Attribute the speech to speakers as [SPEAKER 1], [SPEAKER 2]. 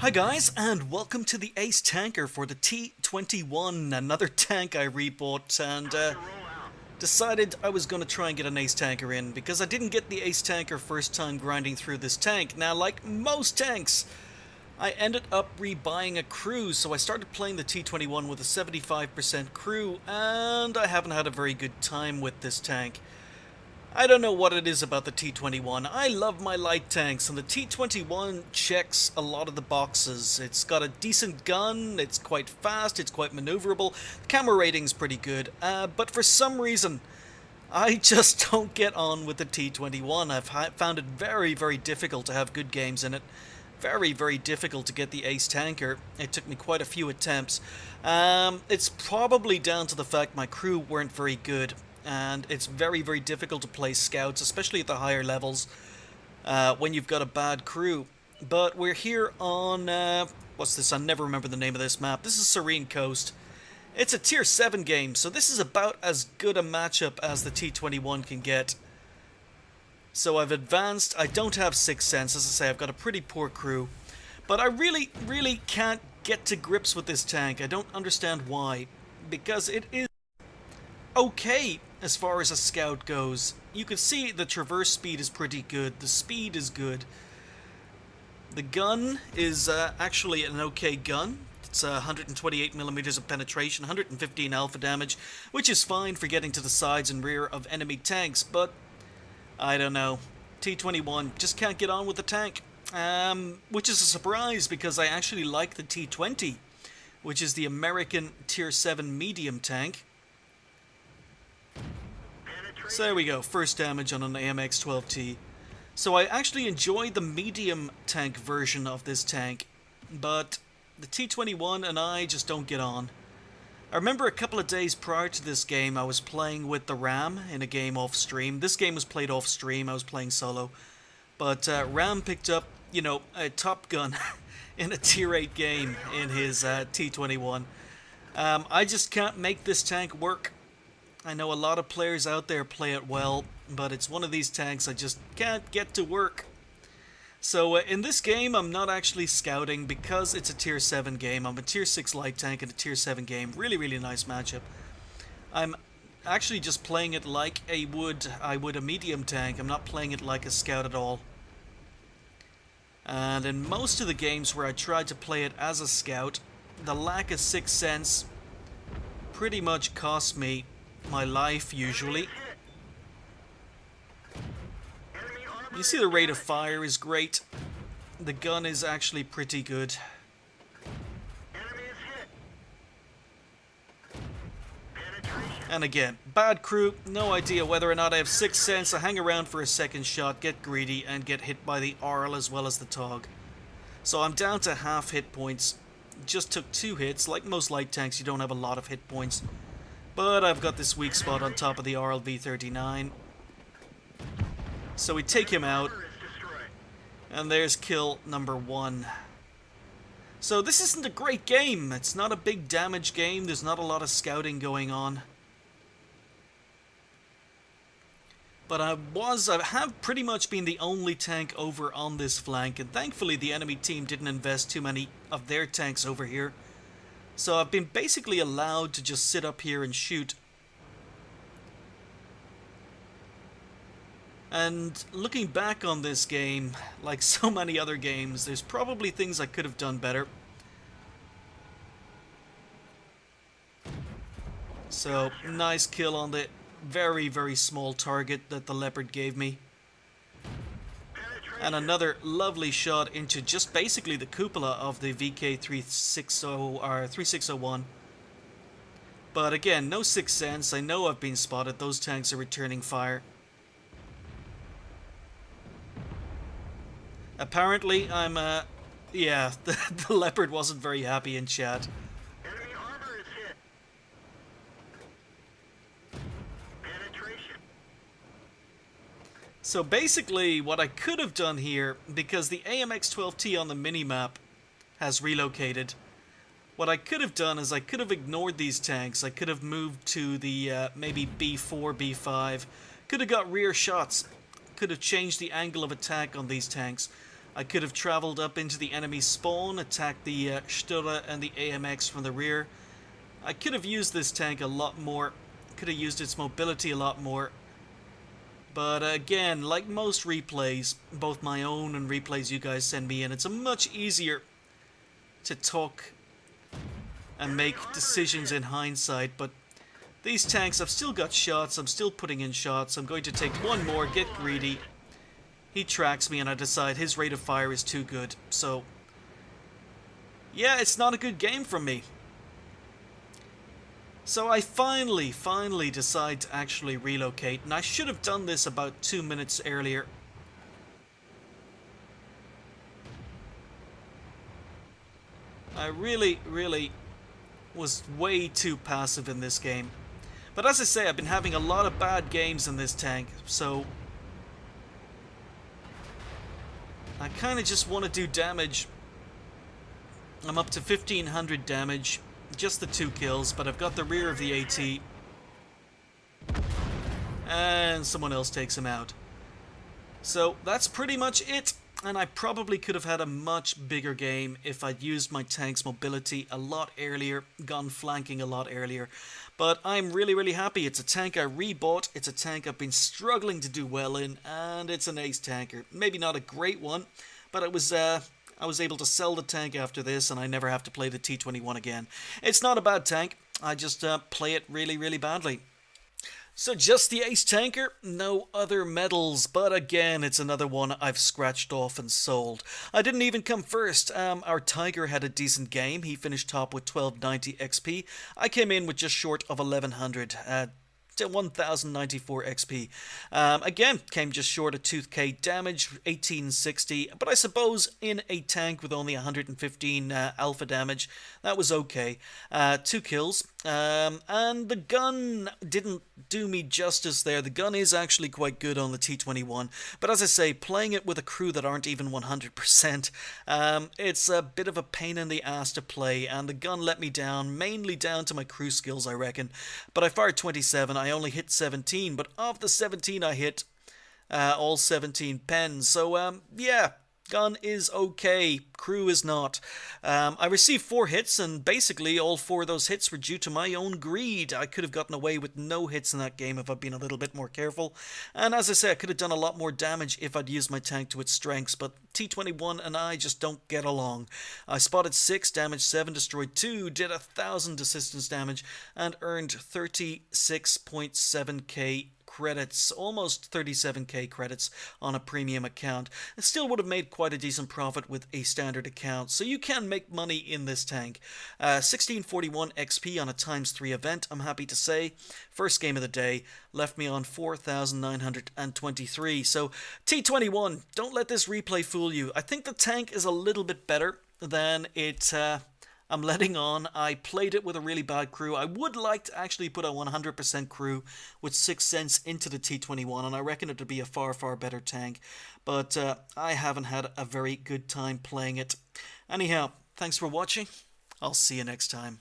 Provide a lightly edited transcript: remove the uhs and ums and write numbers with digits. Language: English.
[SPEAKER 1] Hi guys, and welcome to the Ace Tanker for the T21, another tank I rebought, and decided I was going to try and get an Ace Tanker in, because I didn't get the Ace Tanker first time grinding through this tank. Now, like most tanks, I ended up rebuying a crew, so I started playing the T21 with a 75% crew, and I haven't had a very good time with this tank. I don't know what it is about the T21. I love my light tanks, and the T21 checks a lot of the boxes. It's got a decent gun, it's quite fast, it's quite maneuverable, the camera rating's pretty good, but for some reason, I just don't get on with the T21. I've found it very, very difficult to have good games in it. Very, very difficult to get the Ace Tanker. It took me quite a few attempts. It's probably down to the fact my crew weren't very good. And it's very, very difficult to play scouts, especially at the higher levels, when you've got a bad crew. But we're here on, what's this? I never remember the name of this map. This is Serene Coast. It's a tier 7 game, so this is about as good a matchup as the T21 can get. So I've advanced. I don't have 6th Sense, as I say, I've got a pretty poor crew. But I really, really can't get to grips with this tank. I don't understand why. Because it is okay as far as a scout goes. You can see the traverse speed is pretty good, the speed is good. The gun is actually an okay gun. It's 128mm of penetration, 115 alpha damage, which is fine for getting to the sides and rear of enemy tanks, but I don't know. T21 just can't get on with the tank, which is a surprise because I actually like the T20, which is the American tier 7 medium tank. So there we go, first damage on an AMX-12T. So I actually enjoy the medium tank version of this tank, but the T21 and I just don't get on. I remember a couple of days prior to this game I was playing with the Ram in a game off stream. This game was played off stream, I was playing solo. But Ram picked up, you know, a Top Gun in a tier 8 game in his T21. I just can't make this tank work. I know a lot of players out there play it well, but it's one of these tanks I just can't get to work. So in this game, I'm not actually scouting because it's a tier 7 game. I'm a tier 6 light tank in a tier 7 game. Really, really nice matchup. I'm actually just playing it like I would a medium tank. I'm not playing it like a scout at all. And in most of the games where I tried to play it as a scout, the lack of 6th Sense pretty much cost me my life, usually. You see the rate of fire is great. The gun is actually pretty good. And again, bad crew, no idea whether or not I have 6th Sense. I hang around for a second shot, get greedy, and get hit by the Arl as well as the Tog. So I'm down to half hit points. Just took 2 hits. Like most light tanks, you don't have a lot of hit points. But I've got this weak spot on top of the RLV-39. So we take him out. And there's kill number 1. So this isn't a great game. It's not a big damage game. There's not a lot of scouting going on. But I have pretty much been the only tank over on this flank. And thankfully the enemy team didn't invest too many of their tanks over here. So I've been basically allowed to just sit up here and shoot. And looking back on this game, like so many other games, there's probably things I could have done better. So, nice kill on the very, very small target that the Leopard gave me. And another lovely shot into just basically the cupola of the VK360 or 3601. But again, no 6th Sense. I know I've been spotted. Those tanks are returning fire. Apparently, I'm yeah, the Leopard wasn't very happy in chat.
[SPEAKER 2] Enemy armor is hit. Penetration.
[SPEAKER 1] So basically, what I could have done here, because the AMX-12T on the minimap has relocated, what I could have done is I could have ignored these tanks. I could have moved to the maybe B4, B5, could have got rear shots, could have changed the angle of attack on these tanks. I could have traveled up into the enemy spawn, attacked the Sturre and the AMX from the rear. I could have used this tank a lot more, could have used its mobility a lot more. But again, like most replays, both my own and replays you guys send me in, it's much easier to talk and make decisions in hindsight. But these tanks, I've still got shots, I'm still putting in shots. I'm going to take one more, get greedy. He tracks me and I decide his rate of fire is too good. So, yeah, it's not a good game from me. So I finally decide to actually relocate, and I should have done this about 2 minutes earlier. I really was way too passive in this game. But as I say, I've been having a lot of bad games in this tank, so I kind of just want to do damage. I'm up to 1500 damage, just the 2 kills, but I've got the rear of the AT. And someone else takes him out. So that's pretty much it. And I probably could have had a much bigger game if I'd used my tank's mobility a lot earlier, gone flanking a lot earlier. But I'm really happy. It's a tank I rebought, it's a tank I've been struggling to do well in, and it's an Ace Tanker. Maybe not a great one, but I was able to sell the tank after this, and I never have to play the T21 again. It's not a bad tank, I just play it really badly. So just the Ace Tanker, no other medals, but again, it's another one I've scratched off and sold. I didn't even come first. Our Tiger had a decent game. He finished top with 1290 XP. I came in with just short of 1100. To 1094 XP. Again, came just short of 2k damage, 1860, but I suppose in a tank with only 115 alpha damage, that was okay. 2 kills, and the gun didn't do me justice there. The gun is actually quite good on the T21, but as I say, playing it with a crew that aren't even 100%, it's a bit of a pain in the ass to play, and the gun let me down, mainly down to my crew skills, I reckon. But I fired 27, I only hit 17, but of the 17 I hit, all 17 pens. So, yeah, gun is okay, crew is not. I received 4 hits, and basically all 4 of those hits were due to my own greed. I could have gotten away with no hits in that game if I'd been a little bit more careful. And as I say, I could have done a lot more damage if I'd used my tank to its strengths, but T21 and I just don't get along. I spotted 6, damaged 7, destroyed 2, did 1000 assistance damage, and earned 36.7k credits, almost 37k credits on a premium account. It still would have made quite a decent profit with a standard account, so you can make money in this tank. 1641 XP on a ×3 event, I'm happy to say. First game of the day, left me on 4,923. So T21, don't let this replay fool you. I think the tank is a little bit better than it I'm letting on. I played it with a really bad crew. I would like to actually put a 100% crew with 6 cents into the T21, and I reckon it would be a far better tank. But I haven't had a very good time playing it. Anyhow, thanks for watching. I'll see you next time.